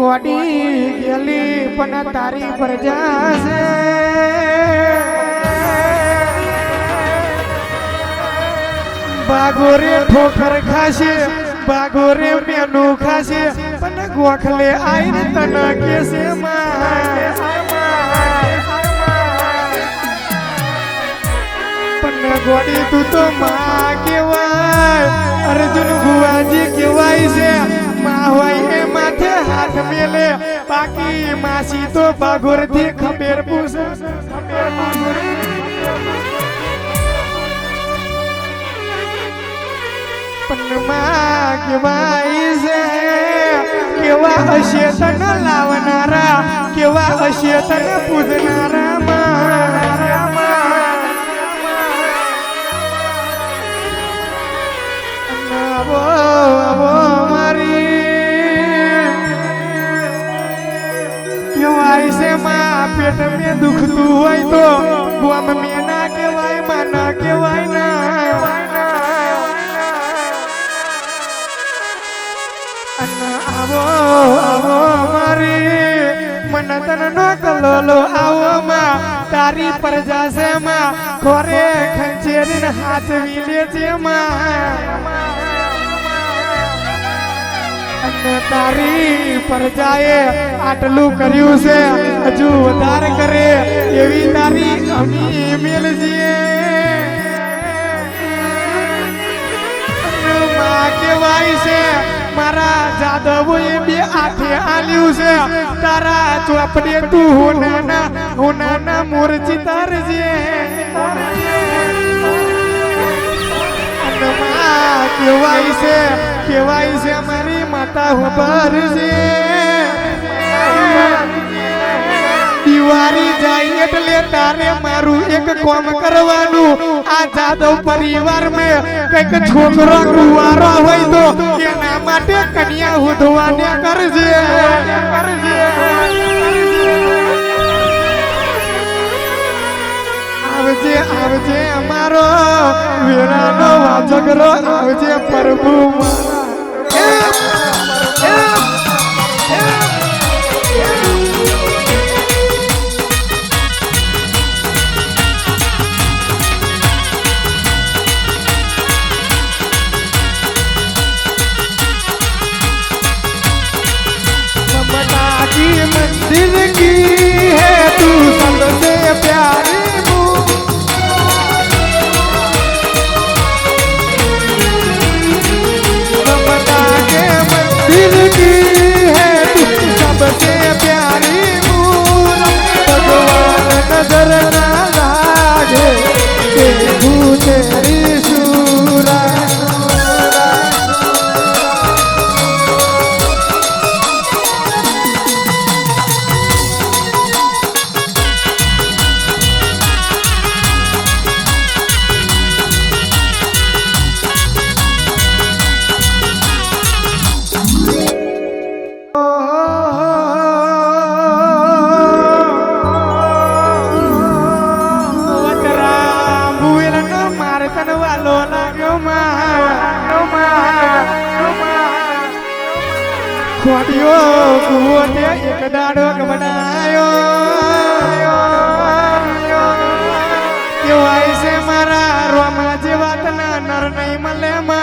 ગોડી ગેલી પણ તારી પ્રજા છે બાગોરે ઠોકર ખાશે બાગોરે મેનું ખાશે પણ ગોખલે આઈને તને કેસે પણ ગોડી તું તો માં કેવાય અર્જુન ભુવાજી કેવાય છે માં હોય એ માથે હાથ મેલે બાકી માસી તો બાગોર થી ખબેર પૂછે પણ માં કેવાય છે કેવા હશે તને લાવનારા કેવા હશે તને પૂજનારા पेट में दुखतू होय तो गोम में ना केवाय माना केवाय ना अन्ना आवो आवो मारी मन तन नो कलोलो आवो मा तारी प्रजा से मा खोरे खंचेरीन हाथ वीले छे मा तारी प्रजाए आटलू कर्યું છે હજુ વધારે કરે એવી તારી અમી મેલજીએ માં કેવાય છે મારા જાદવોએ બે આઠે આલ્યું છે તારા ચોપડે તું હોનાના મોરજી તારજે કેવાય છે મારી માતા ઉપર છે દિવાળી જાય એટલે તારે મારું એક કામ કરવાનું આ જાદવ પરિવાર મેં કઈક છોકરો કુંવારો હોય તો એના માટે કન્યા ઉધવાને કરજે આવજે આવજે અમારો વીરાનો વાજગરો આવજે પ્રભુ ममता की मंदिर की है तू सबसे प्यारी दिल की है तू सबसे प्यारी मूरत भगवान नजर ना लागे देखूं तेरी सूरत खोटियो कुओटे एक दाड़ो बनायो केवाय से मारा रोमा जीवातना नर नहीं मले मा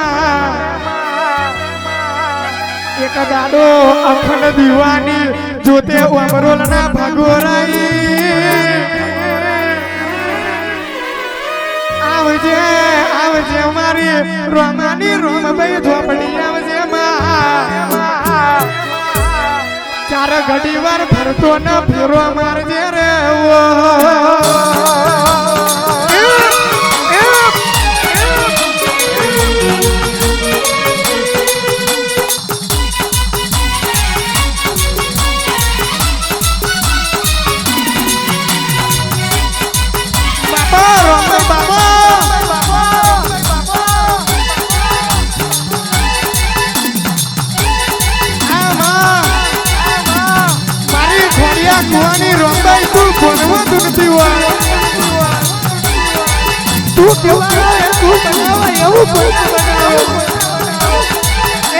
एक दाड़ो अखंड दीवानी जोते अमरोल ना भगोराई आवजे आवजे मारी रोमानी रोम भाई झोपड़ी आवजे मा चार घड़ी बार भरतो न फेरो मारजे रे वो बाबा रोम बाबा कुआनी रोंबाई तू बनवा तू નથી વા तू કેવા तू બનાવા એવું કોઈ બનાવો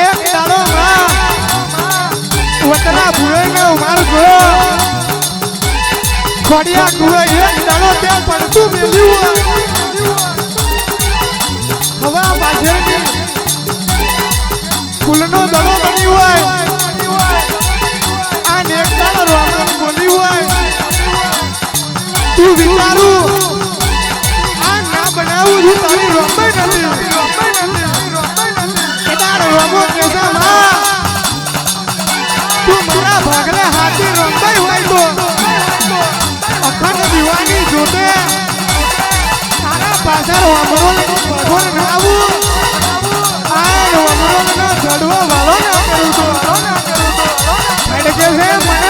એક દાડો માં ખતરા ભૂલે ને માર ગો ખોડિયા ગુએ એક દાડો ત્યાં પડતું મેલ્યું હવા પાછળની ફૂલનો દડો બની હોય આ એક દાડો રોમન બોલી હોય તું વિચારું આ ના બનાવું છું તારી રોમન નથી એ તારો રોમો કેસે માં તું મારા ભાગલે હાથી રોમભાઈ હોય તો અખંડ દીવાની જોતે તારા પાછળ વામરોને ભગવાન ના આવું આ વામરોને જડવો વાળો ના કરું તો એટલે કે છે મને